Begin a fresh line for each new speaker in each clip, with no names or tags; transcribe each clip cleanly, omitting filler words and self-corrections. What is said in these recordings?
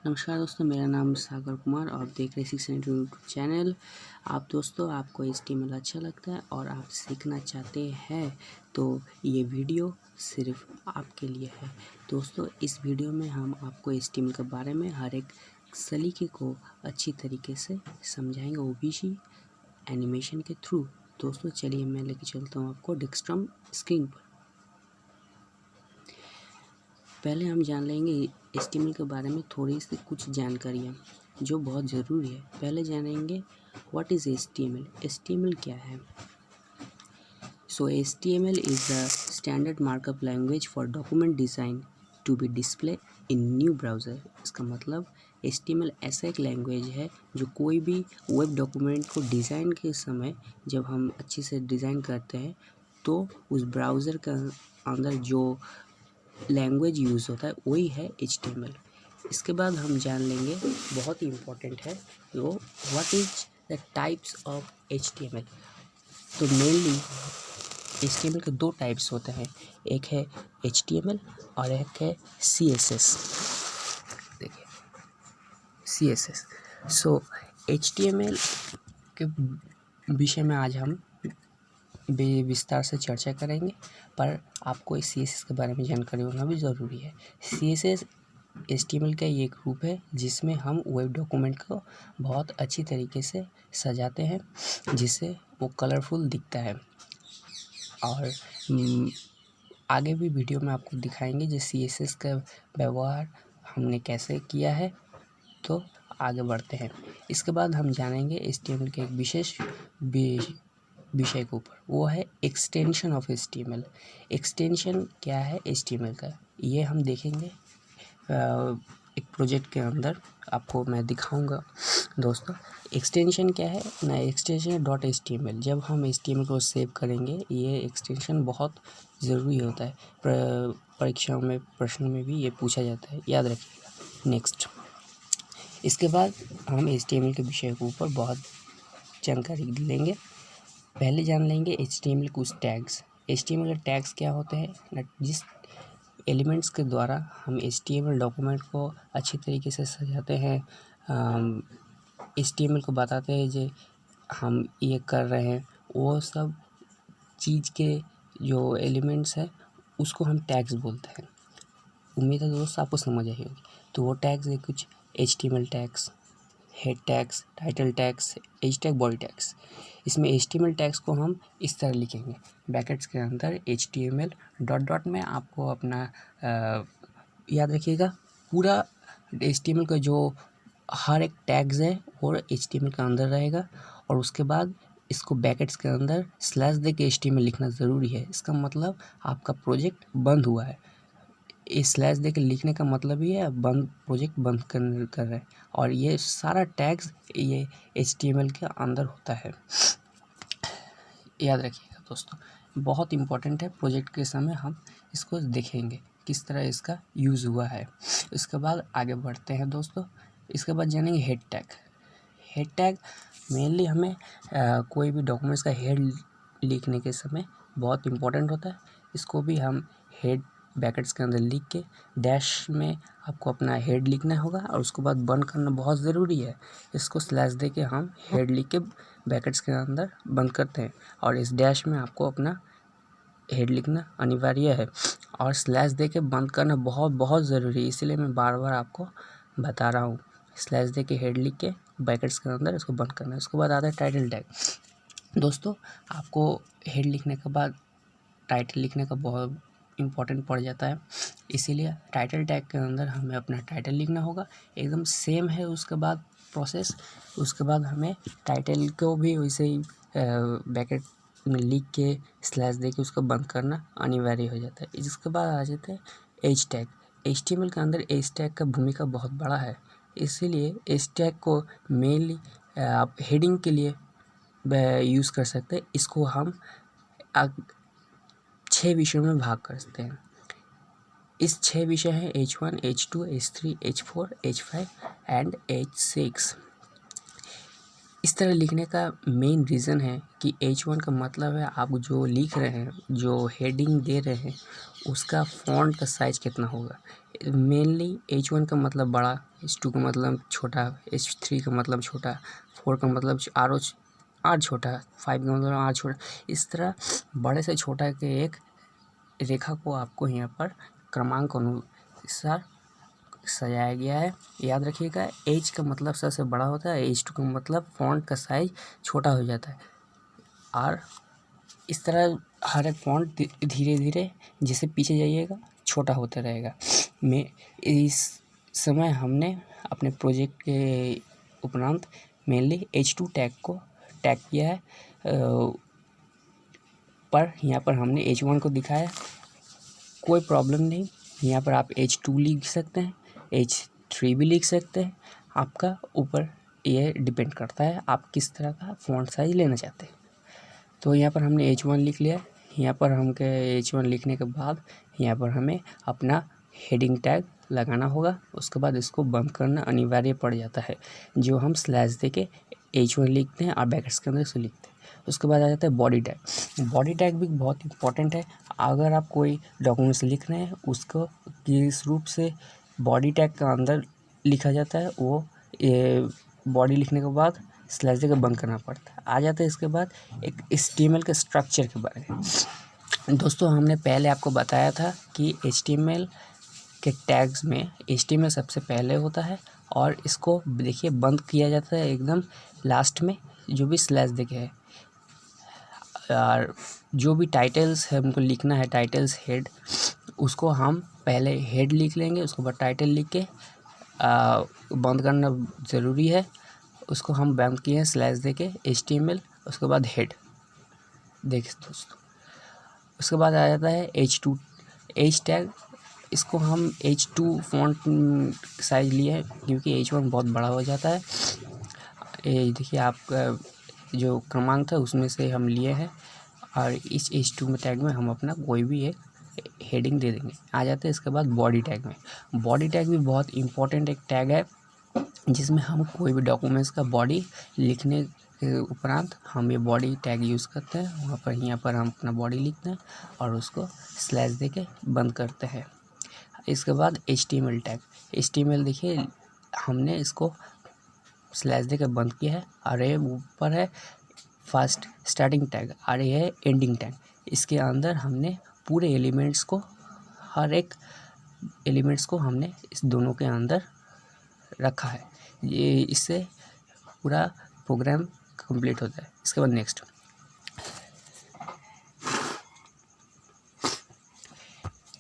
नमस्कार दोस्तों, मेरा नाम सागर कुमार और आप देख रहे हैं 6 यूट्यूब चैनल। दोस्तों आपको HTML अच्छा लगता है और आप सीखना चाहते हैं तो ये वीडियो सिर्फ आपके लिए है। दोस्तों इस वीडियो में हम आपको HTML के बारे में हर एक सलीके को अच्छी तरीके से समझाएंगे, OBJ एनिमेशन के थ्रू। दोस्तों चलिए मैं लेके चलता हूँ आपको डेस्कटॉप स्क्रीन पर। पहले हम जान लेंगे HTML के बारे में थोड़ी सी कुछ जानकारियाँ जो बहुत ज़रूरी है। पहले जानेंगे व्हाट इज़ HTML। HTML क्या है? So HTML is the standard markup language for document design to be display in new browser. इसका मतलब HTML ऐसा एक लैंग्वेज है जो कोई भी वेब डॉक्यूमेंट को डिज़ाइन के समय जब हम अच्छे से डिज़ाइन करते हैं तो उस ब्राउज़र के अंदर जो लैंग्वेज यूज़ होता है वही है HTML। इसके बाद हम जान लेंगे, बहुत ही इम्पोर्टेंट है वो, what is the types of HTML। तो मेनली HTML के दो टाइप्स होते हैं, एक है HTML और एक है CSS। देखिए CSS। सो HTML के विषय में आज हम विस्तार से चर्चा करेंगे, पर आपको इस CSS के बारे में जानकारी होना भी ज़रूरी है। CSS HTML का ये एक रूप है जिसमें हम वेब डॉक्यूमेंट को बहुत अच्छी तरीके से सजाते हैं जिससे वो कलरफुल दिखता है। और आगे भी वीडियो में आपको दिखाएंगे जो CSS का व्यवहार हमने कैसे किया है। तो आगे बढ़ते हैं। इसके बाद हम जानेंगे HTML के एक विशेष विषय के ऊपर, वो है एक्सटेंशन ऑफ HTML। एक्सटेंशन क्या है HTML का, ये हम देखेंगे एक प्रोजेक्ट के अंदर आपको मैं दिखाऊंगा। दोस्तों एक्सटेंशन क्या है ना, एक्सटेंशन .html। जब हम HTML को सेव करेंगे ये एक्सटेंशन बहुत ज़रूरी होता है, परीक्षाओं में प्रश्न में भी ये पूछा जाता है, याद रखिएगा। नेक्स्ट, इसके बाद हम HTML के विषय के ऊपर बहुत जानकारी लेंगे। पहले जान लेंगे HTML कुछ टैग्स। HTML के टैग्स क्या होते हैं ना, जिस एलिमेंट्स के द्वारा हम HTML डॉक्यूमेंट को अच्छी तरीके से सजाते हैं, HTML को बताते हैं जो हम ये कर रहे हैं, वो सब चीज़ के जो एलिमेंट्स हैं उसको हम टैग्स बोलते हैं। उम्मीद है दोस्त आपको समझ आई होगी। तो वो टैग्स है कुछ HTML tags, head tags, title tags, H tag, body tags. इसमें HTML टैग्स को हम इस तरह लिखेंगे, ब्रैकेट्स के अंदर HTML डॉट में आपको अपना याद रखिएगा पूरा HTML का जो हर एक टैग्स है वो HTML का अंदर रहेगा। और उसके बाद इसको ब्रैकेट्स के अंदर स्लैश दे के HTML लिखना ज़रूरी है। इसका मतलब आपका प्रोजेक्ट बंद हुआ है। इस स्लैश दे के लिखने का मतलब ही है बंद, प्रोजेक्ट बंद कर रहे हैं। और ये सारा टैग्स ये HTML के अंदर होता है, याद रखिएगा दोस्तों, बहुत इम्पोर्टेंट है। प्रोजेक्ट के समय हम इसको देखेंगे किस तरह इसका यूज़ हुआ है। इसके बाद आगे बढ़ते हैं दोस्तों। इसके बाद जानेंगे head tag. Head tag mainly हमें कोई भी डॉक्यूमेंट्स का हेड लिखने के समय बहुत इम्पोर्टेंट होता है। इसको भी हम हेड ब्रैकेट्स के अंदर लिख के डैश में आपको अपना हेड लिखना होगा और उसके बाद बंद करना बहुत ज़रूरी है। इसको स्लैश दे के हम हेड लिख के ब्रैकेट्स के अंदर बंद करते हैं और इस डैश में आपको अपना हेड लिखना अनिवार्य है और स्लैश दे के बंद करना बहुत बहुत ज़रूरी है। इसलिए मैं बार बार आपको बता रहा हूँ, स्लैश दे के हेड लिख के ब्रैकेट्स के अंदर इसको बंद करना है। उसके बाद आता है टाइटल टैग। दोस्तों आपको हेड लिखने के बाद टाइटल लिखने का बहुत इम्पोर्टेंट पड़ जाता है, इसीलिए टाइटल टैग के अंदर हमें अपना टाइटल लिखना होगा। एकदम सेम है उसके बाद प्रोसेस। उसके बाद हमें टाइटल को भी वैसे ही ब्रैकेट में लिख के स्लैश दे के उसको बंद करना अनिवार्य हो जाता है। इसके बाद आ जाते हैं एज टैग। HTML के अंदर एज टैग का भूमिका बहुत बड़ा है, इसीलिए एज टैग को मेनली आप हेडिंग के लिए यूज़ कर सकते हैं। इसको हम 6 विषयों में भाग कर सकते हैं। इस 6 विषय हैं H1, H2, H3, H4, H5 and H6। इस तरह लिखने का मेन रीज़न है कि H1 का मतलब है आप जो लिख रहे हैं, जो हेडिंग दे रहे हैं उसका फ़ॉन्ट का साइज़ कितना होगा। मेनली H1 का मतलब बड़ा, H2 का मतलब छोटा, H3 का मतलब छोटा, 4 का मतलब आर छोटा, 5 का मतलब आर छोटा। इस तरह बड़े से छोटा के एक रेखा को आपको यहाँ पर क्रमांक अनुसार सजाया गया है। याद रखिएगा, H का मतलब सबसे बड़ा होता है, H2 का मतलब फॉन्ट का साइज छोटा हो जाता है। और इस तरह हर एक फॉन्ट धीरे धीरे जैसे पीछे जाइएगा छोटा होता रहेगा। मैं इस समय हमने अपने प्रोजेक्ट के उपरांत मेनली H2 टैग को टैग किया है, पर यहाँ पर हमने H1 को दिखाया। कोई प्रॉब्लम नहीं, यहाँ पर आप H2 लिख सकते हैं, H3 भी लिख सकते हैं। आपका ऊपर ये डिपेंड करता है आप किस तरह का फॉन्ट साइज लेना चाहते हैं। तो यहाँ पर हमने H1 लिख लिया। यहाँ पर हमके H1 लिखने के बाद यहाँ पर हमें अपना हेडिंग टैग लगाना होगा। उसके बाद इसको बंद करना अनिवार्य पड़ जाता है, जो हम स्लैश दे के H1 लिखते हैं और ब्रैकेट्स के अंदर से लिखते हैं। उसके बाद आ जाता है बॉडी टैग। बॉडी टैग भी बहुत इंपॉर्टेंट है। अगर आप कोई डॉक्यूमेंट्स लिख रहे हैं उसको किस रूप से बॉडी टैग का अंदर लिखा जाता है, वो बॉडी लिखने के बाद स्लैश देकर बंद करना पड़ता है। आ जाता है इसके बाद एक HTML के स्ट्रक्चर के बारे में। दोस्तों, हमने पहले आपको बताया था कि HTML के टैग्स में HTML सबसे पहले होता है और इसको देखिए बंद किया जाता है एकदम लास्ट में, जो भी स्लैश देके है। और जो भी टाइटल्स है उनको लिखना है, टाइटल्स हेड, उसको हम पहले हेड लिख लेंगे, उसके बाद टाइटल लिख के बंद करना ज़रूरी है। उसको हम बंद किए हैं स्लैश देके HTML, उसके बाद हेड। देखिए दोस्तों, उसके बाद आ जाता है H टैग। इसको हम H2 फॉन्ट साइज लिए हैं क्योंकि H1 बहुत बड़ा हो जाता है। ये देखिए आपका जो क्रमांक था उसमें से हम लिए हैं और इस H2 में टैग में हम अपना कोई भी एक हेडिंग दे देंगे। आ जाते हैं इसके बाद बॉडी टैग में। बॉडी टैग भी बहुत इंपॉर्टेंट एक टैग है, जिसमें हम कोई भी डॉक्यूमेंट्स का बॉडी लिखने के उपरांत हम ये बॉडी टैग यूज़ करते हैं। वहाँ पर यहाँ पर हम अपना बॉडी लिखते हैं और उसको स्लैश देके बंद करते हैं। इसके बाद HTML टैग। HTML देखिए हमने इसको स्लैश देकर बंद किया है और ये ऊपर है फर्स्ट स्टार्टिंग टैग और ये है एंडिंग टैग। इसके अंदर हमने पूरे एलिमेंट्स को, हर एक एलिमेंट्स को हमने इस दोनों के अंदर रखा है। ये इससे पूरा प्रोग्राम कंप्लीट होता है। इसके बाद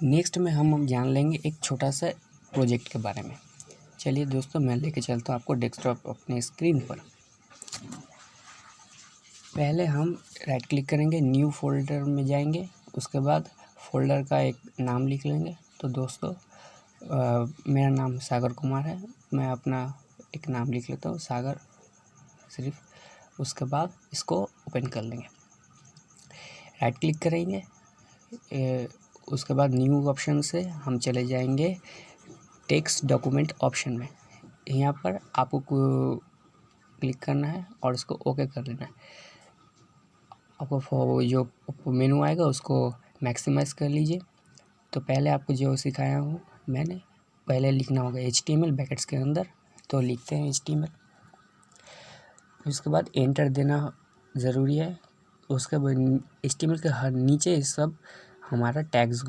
नेक्स्ट में हम जान लेंगे एक छोटा सा प्रोजेक्ट के बारे में। चलिए दोस्तों, मैं लेके चलता हूँ आपको डेस्कटॉप अपने स्क्रीन पर। पहले हम राइट क्लिक करेंगे, न्यू फोल्डर में जाएंगे, उसके बाद फोल्डर का एक नाम लिख लेंगे। तो दोस्तों मेरा नाम सागर कुमार है, मैं अपना एक नाम लिख लेता हूँ, सागर सिर्फ। उसके बाद इसको ओपन कर लेंगे, राइट क्लिक करेंगे। उसके बाद न्यू ऑप्शन से हम चले जाएंगे टेक्स्ट डॉक्यूमेंट ऑप्शन में। यहाँ पर आपको क्लिक करना है और इसको ओके कर लेना है। आपको जो मेनू आएगा उसको मैक्सिमाइज़ कर लीजिए। तो पहले आपको जो सिखाया हूँ मैंने, पहले लिखना होगा HTML ब्रैकेट्स के अंदर, तो लिखते हैं HTML। उसके बाद एंटर देना ज़रूरी है। उसके बाद HTML के हर नीचे सब हमारा टैग्स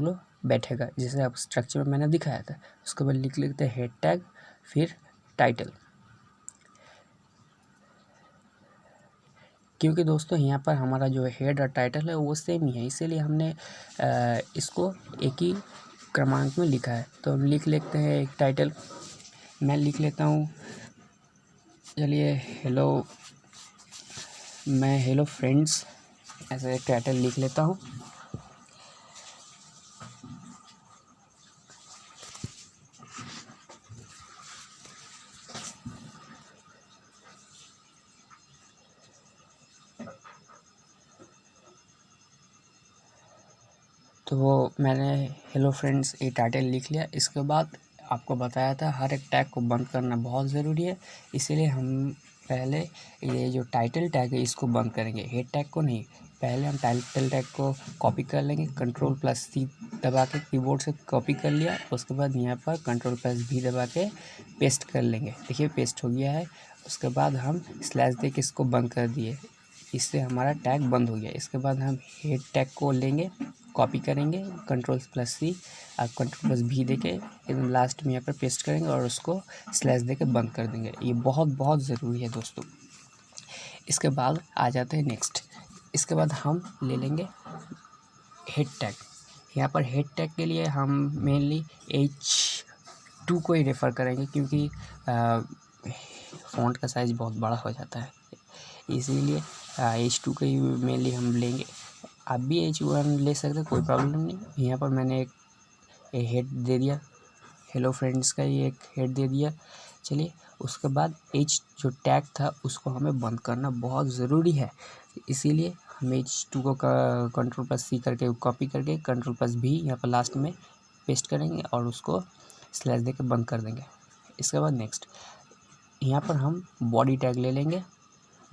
बैठेगा, जैसे आप स्ट्रक्चर में मैंने दिखाया था। उसके बाद लिख लेते हैं हेड टैग, फिर टाइटल। क्योंकि दोस्तों यहाँ पर हमारा जो हेड और टाइटल है वो सेम ही है, इसीलिए हमने इसको एक ही क्रमांक में लिखा है। तो हम लिख लेते हैं एक टाइटल। मैं लिख लेता हूँ, चलिए हेलो फ्रेंड्स, ऐसे एक टाइटल लिख लेता हूँ। तो वो मैंने हेलो फ्रेंड्स ये टाइटल लिख लिया। इसके बाद आपको बताया था हर एक टैग को बंद करना बहुत ज़रूरी है, इसीलिए हम पहले ये जो टाइटल टैग है इसको बंद करेंगे, हेड टैग को नहीं।
पहले हम टाइटल टैग को कॉपी कर लेंगे, Ctrl+C दबा के कीबोर्ड से कॉपी कर लिया। उसके बाद यहाँ पर Ctrl+V दबा के पेस्ट कर लेंगे। देखिए पेस्ट हो गया है। उसके बाद हम स्लैश दे के इसको बंद कर दिए, इससे हमारा टैग बंद हो गया। इसके बाद हम हेड टैग को लेंगे, कॉपी करेंगे, Ctrl+C और Ctrl+V दे के एकदम लास्ट में यहाँ पर पेस्ट करेंगे और उसको स्लैश दे के बंद कर देंगे। ये बहुत बहुत ज़रूरी है दोस्तों। इसके बाद आ जाते हैं नेक्स्ट। इसके बाद हम ले लेंगे हेड टैग। यहाँ पर हेड टैग के लिए हम मेनली H2 को ही रेफ़र करेंगे, क्योंकि फ़ॉन्ट का साइज़ बहुत बड़ा हो जाता है, इसीलिए H2 को ही मेनली हम लेंगे। आप भी H1 ले सकते हैं, कोई प्रॉब्लम नहीं। यहाँ पर मैंने एक हेड दे दिया, हेलो फ्रेंड्स का ही एक हेड दे दिया। चलिए उसके बाद H जो टैग था उसको हमें बंद करना बहुत ज़रूरी है, इसीलिए हम H2 को Ctrl+C करके कॉपी करके Ctrl+V यहाँ पर लास्ट में पेस्ट करेंगे और उसको स्लैश दे के बंद कर देंगे। इसके बाद नेक्स्ट यहाँ पर हम बॉडी टैग ले लेंगे,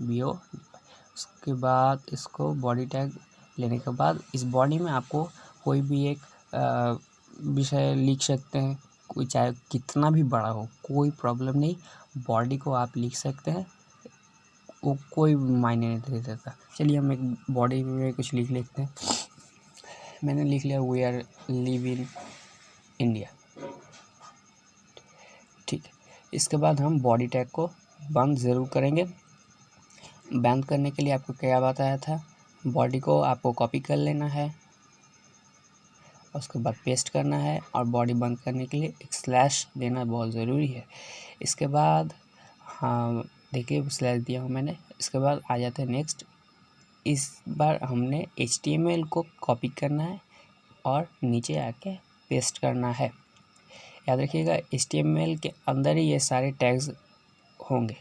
BO। उसके बाद इसको बॉडी टैग लेने के बाद इस बॉडी में आपको कोई भी एक विषय लिख सकते हैं, कोई चाहे कितना भी बड़ा हो, कोई प्रॉब्लम नहीं, बॉडी को आप लिख सकते हैं, वो कोई मायने नहीं दे देता। चलिए हम एक बॉडी में कुछ लिख लेते हैं। मैंने लिख लिया we are live in India, ठीक है। इसके बाद हम बॉडी टैग को बंद ज़रूर करेंगे। बंद करने के लिए आपको क्या बताया था, बॉडी को आपको कॉपी कर लेना है, उसके बाद पेस्ट करना है और बॉडी बंद करने के लिए एक स्लैश देना बहुत ज़रूरी है। इसके बाद हाँ देखिए स्लैश दिया हूँ मैंने। इसके बाद आ जाते हैं नेक्स्ट। इस बार हमने HTML को कॉपी करना है और नीचे आके पेस्ट करना है। याद रखिएगा HTML के अंदर ही ये सारे टैग्स होंगे।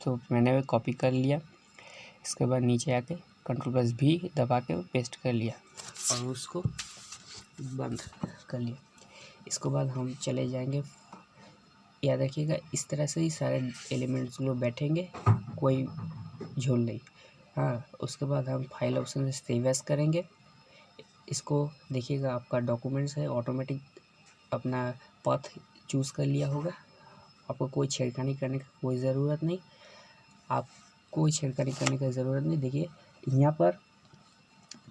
तो मैंने वो कॉपी कर लिया। इसके बाद नीचे आके Ctrl+V दबा के पेस्ट कर लिया और उसको बंद कर लिया। इसके बाद हम चले जाएंगे, याद रखिएगा इस तरह से ही सारे एलिमेंट्स लोग बैठेंगे, कोई झोल नहीं। हाँ उसके बाद हम फाइल ऑप्शन से सेव एज करेंगे। इसको देखिएगा आपका डॉक्यूमेंट्स है, ऑटोमेटिक अपना पाथ चूज़ कर लिया होगा। आपको कोई छेड़खानी करने की कोई ज़रूरत नहीं, आप कोई छेड़खानी करने की ज़रूरत नहीं। देखिए यहाँ पर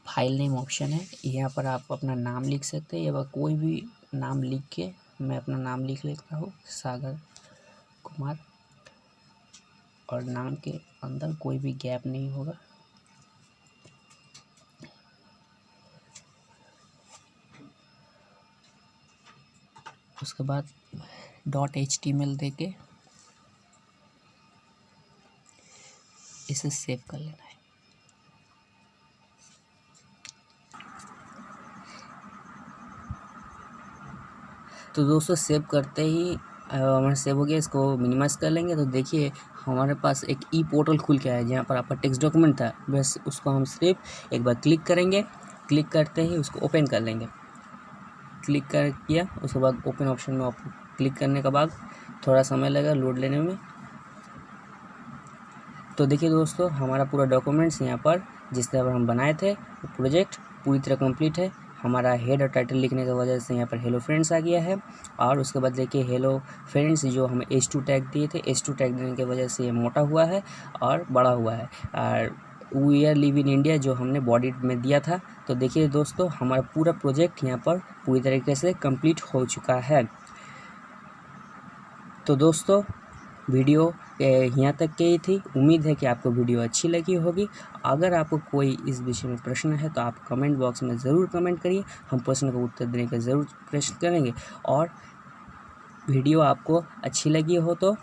फाइल नेम ऑप्शन है, यहाँ पर आप अपना नाम लिख सकते हैं या कोई भी नाम लिख के, मैं अपना नाम लिख लेता हूँ सागर कुमार, और नाम के अंदर कोई भी गैप नहीं होगा। उसके बाद .html देके इसे सेव कर लेना है। तो दोस्तों सेव करते ही हमारा सेव हो गया। इसको मिनिमाइज़ कर लेंगे तो देखिए हमारे पास एक ई पोर्टल खुल के आया, जहाँ पर आपका टेक्स्ट डॉक्यूमेंट था, बस उसको हम सिर्फ एक बार क्लिक करेंगे। क्लिक करते ही उसको ओपन कर लेंगे। क्लिक कर किया, उसके बाद ओपन ऑप्शन में क्लिक करने के बाद थोड़ा समय लगेगा लोड लेने में। तो देखिए दोस्तों हमारा पूरा डॉक्यूमेंट्स यहाँ पर जिस तरह पर हम बनाए थे वो प्रोजेक्ट पूरी तरह कंप्लीट है। हमारा हेड और टाइटल लिखने की वजह से यहाँ पर हेलो फ्रेंड्स आ गया है, और उसके बाद देखिए हेलो फ्रेंड्स जो हमें H2 टैग दिए थे, H2 टैग देने की वजह से ये मोटा हुआ है और बड़ा हुआ है। और we are live in India जो हमने बॉडी में दिया था। तो देखिए दोस्तों हमारा पूरा प्रोजेक्ट यहाँ पर पूरी तरीके से कंप्लीट हो चुका है। तो दोस्तों वीडियो यहाँ तक की थी। उम्मीद है कि आपको वीडियो अच्छी लगी होगी। अगर आपको कोई इस विषय में प्रश्न है तो आप कमेंट बॉक्स में ज़रूर कमेंट करिए, हम प्रश्न का उत्तर देने का ज़रूर प्रयत्न करेंगे। और वीडियो आपको अच्छी लगी हो तो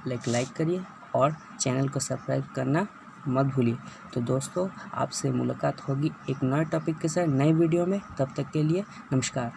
लाइक करिए और चैनल को सब्सक्राइब करना मत भूलिए। तो दोस्तों आपसे मुलाकात होगी एक नए टॉपिक के साथ नए वीडियो में। तब तक के लिए नमस्कार।